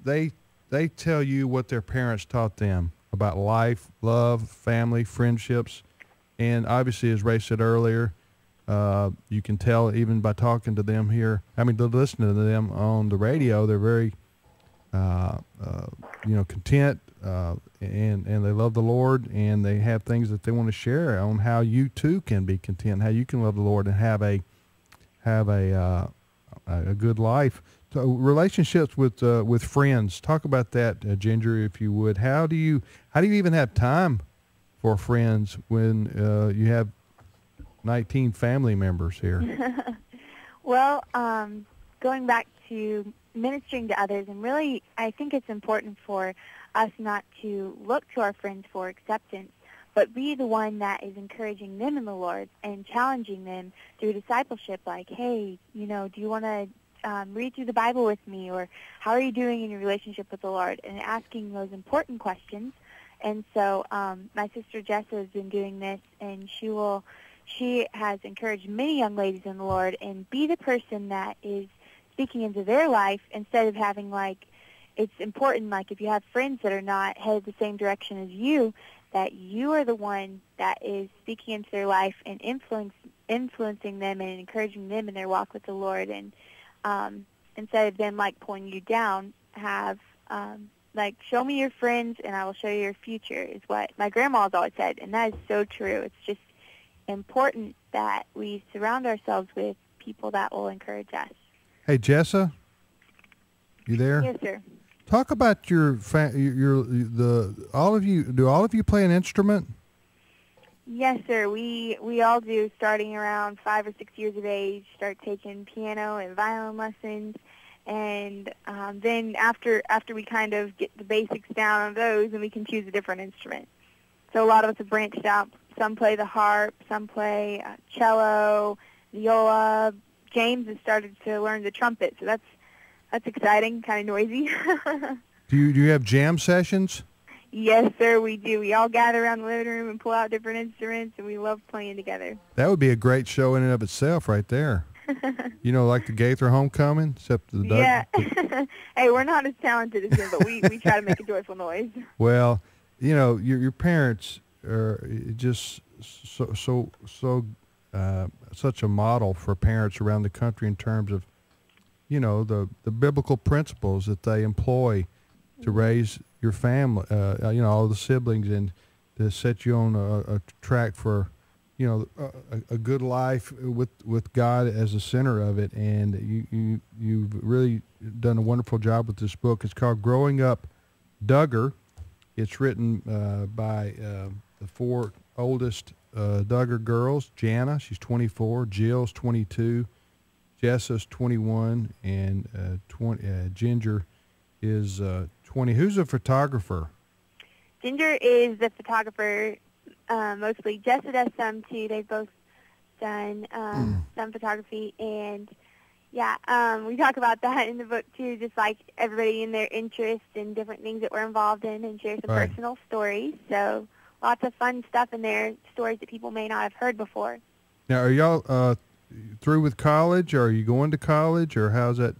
they tell you what their parents taught them about life, love, family, friendships, and obviously, as Ray said earlier, you can tell even by talking to them here. I mean, listening to them on the radio, they're very, content, and they love the Lord, and they have things that they want to share on how you too can be content, how you can love the Lord and have a good life. So relationships with friends. Talk about that, Ginger, if you would. How do you even have time for friends when you have 19 family members here? Well, going back to ministering to others, and really, I think it's important for us not to look to our friends for acceptance, but be the one that is encouraging them in the Lord and challenging them through discipleship, like, hey, do you want to read through the Bible with me, or how are you doing in your relationship with the Lord, and asking those important questions. And so my sister Jessa has been doing this, and she has encouraged many young ladies in the Lord, and be the person that is speaking into their life instead of having, it's important, if you have friends that are not headed the same direction as you, that you are the one that is speaking into their life and influencing them and encouraging them in their walk with the Lord. And instead of them pulling you down, have show me your friends and I will show you your future, is what my grandma has always said, and that is so true. It's just important that we surround ourselves with people that will encourage us. Hey, Jessa, you there? Yes, sir. Talk about all of you. Do all of you play an instrument? Yes, sir. We all do. Starting around 5 or 6 years of age, start taking piano and violin lessons, and then after we kind of get the basics down on those, then we can choose a different instrument. So a lot of us have branched out. Some play the harp, some play cello, viola. James has started to learn the trumpet, so that's exciting, kind of noisy. Do you have jam sessions? Yes, sir, we do. We all gather around the living room and pull out different instruments, and we love playing together. That would be a great show in and of itself right there. Like the Gaither Homecoming, except the Duggar. Yeah. Hey, we're not as talented as them, but we try to make a joyful noise. Well, your parents are just such a model for parents around the country in terms of, the biblical principles that they employ to raise your family, all the siblings, and to set you on a track for, a good life with God as the center of it. And you've really done a wonderful job with this book. It's called Growing Up Duggar. It's written by the 4 oldest Duggar girls. Jana, she's 24. Jill's 22. Jessa's 21, and Jinger is 20. Who's a photographer? Jinger is the photographer, mostly. Jessa does some, too. They've both done some photography. And, we talk about that in the book, too, just like everybody in their interests and different things that we're involved in, and share some personal stories. So lots of fun stuff in there, stories that people may not have heard before. Now, are y'all through with college, or are you going to college, or how's that,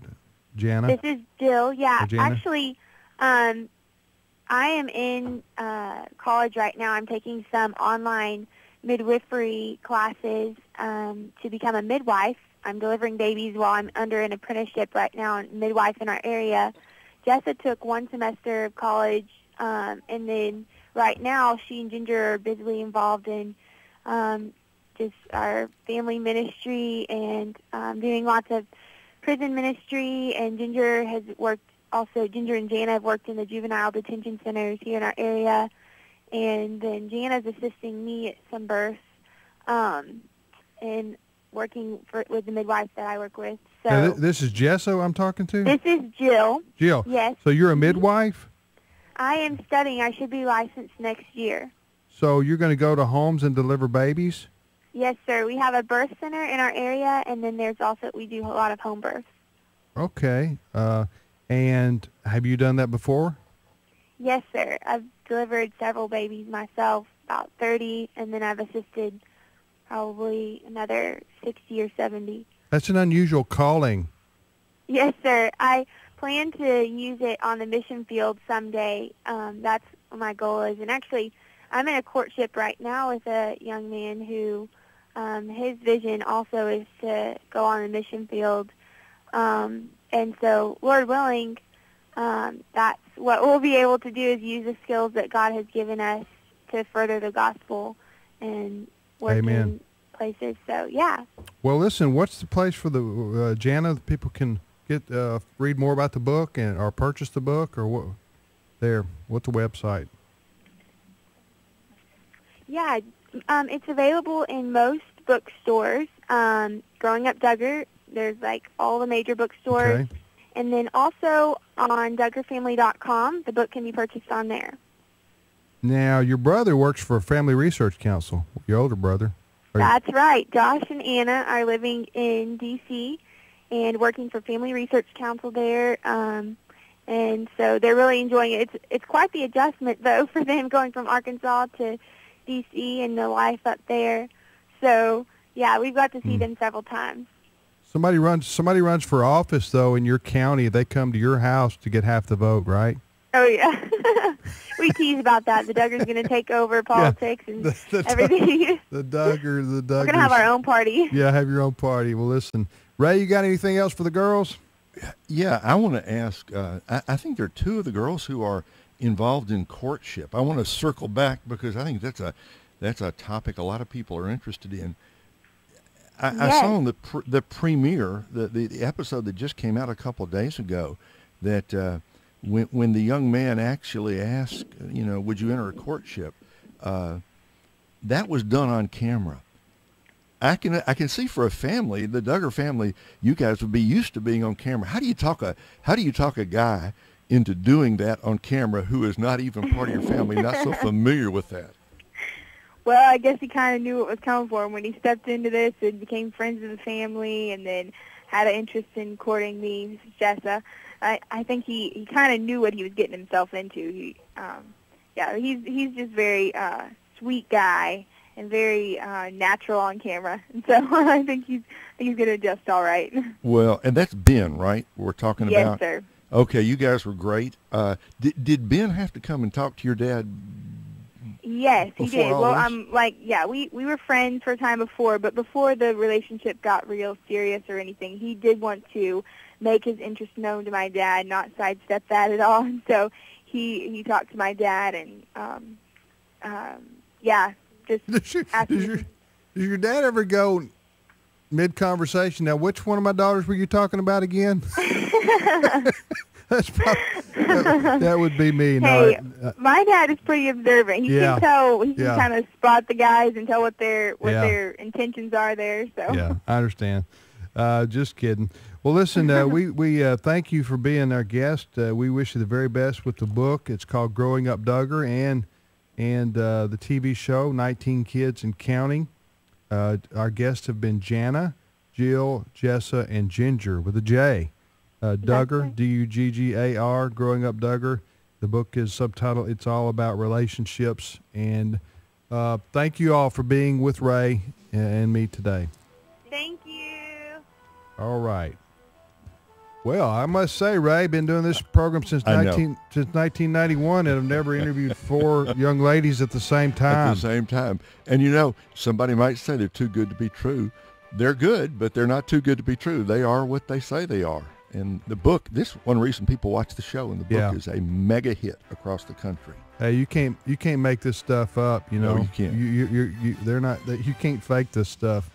Jana? This is Jill. Yeah, Jana? Actually, I am in college right now. I'm taking some online midwifery classes to become a midwife. I'm delivering babies while I'm under an apprenticeship right now, midwife in our area. Jessa took 1 semester of college, and then right now she and Jinger are busily involved in just our family ministry and doing lots of prison ministry. And Jinger has worked also, Jinger and Jana have worked in the juvenile detention centers here in our area. And then Jana's assisting me at some births and working with the midwife that I work with. So now, this is Jessa I'm talking to? This is Jill. Jill. Yes. So you're a midwife? I am studying. I should be licensed next year. So you're going to go to homes and deliver babies? Yes, sir. We have a birth center in our area, and then we do a lot of home births. Okay. And have you done that before? Yes, sir. I've delivered several babies myself, about 30, and then I've assisted probably another 60 or 70. That's an unusual calling. Yes, sir. plan to use it on the mission field someday. That's what my goal is. And actually, I'm in a courtship right now with a young man who his vision also is to go on the mission field. And so, Lord willing, that's what we'll be able to do, is use the skills that God has given us to further the gospel and work in places. So, yeah. Well, listen, what's the place for the Jana? The people can get read more about the book or purchase the book, or what? What's the website? Yeah, it's available in most bookstores. Growing Up Duggar, there's like all the major bookstores. Okay. And then also on DuggarFamily.com, the book can be purchased on there. Now, your brother works for a Family Research Council, your older brother. That's right. Josh and Anna are living in D.C. and working for Family Research Council there. And so they're really enjoying it. It's quite the adjustment, though, for them going from Arkansas to D.C. and the life up there. So, yeah, we've got to see them several times. Somebody runs for office, though, in your county. They come to your house to get half the vote, right? Oh, yeah. We tease about that. The Duggar's going to take over politics and everything. The Duggar. We're going to have our own party. Yeah, have your own party. Well, listen, Ray, you got anything else for the girls? Yeah, I want to ask, I think there are two of the girls who are involved in courtship. I want to circle back because I think that's a topic a lot of people are interested in. I saw on the premiere, the episode that just came out a couple of days ago, that when the young man actually asked, would you enter a courtship, that was done on camera. I can see for a family, the Duggar family, you guys would be used to being on camera. How do you talk a guy into doing that on camera who is not even part of your family, not so familiar with that? Well, I guess he kind of knew what was coming for him when he stepped into this and became friends with the family, and then had an interest in courting me, Jessa. I think he kind of knew what he was getting himself into. He's just very sweet guy and very natural on camera, and so I think he's going to adjust all right. Well, and that's Ben, right? We're talking about. Yes, sir. Okay, you guys were great. Did Ben have to come and talk to your dad? Yes, he did. Well, we were friends for a time before, but before the relationship got real serious or anything, he did want to make his interest known to my dad, not sidestep that at all. And so he talked to my dad, and Does your dad ever go mid-conversation, now which one of my daughters were you talking about again? That's probably, that would be me. Hey, my dad is pretty observant. He can tell. He can kind of spot the guys and tell what their intentions are there. So yeah, I understand. Just kidding. Well, listen, we thank you for being our guest. We wish you the very best with the book. It's called Growing Up Duggar, and the TV show 19 Kids and Counting. Our guests have been Jana, Jill, Jessa, and Jinger with a J. Duggar, Duggar, Growing Up Duggar. The book is subtitled It's All About Relationships. And thank you all for being with Ray and me today. Thank you. All right. Well, I must say, Ray, been doing this program since 1991, and I've never interviewed four young ladies at the same time. At the same time. And somebody might say they're too good to be true. They're good, but they're not too good to be true. They are what they say they are. And the book, this one reason people watch the show, and the book is a mega hit across the country. Hey, you can't make this stuff up. No, you can't. You can't fake this stuff.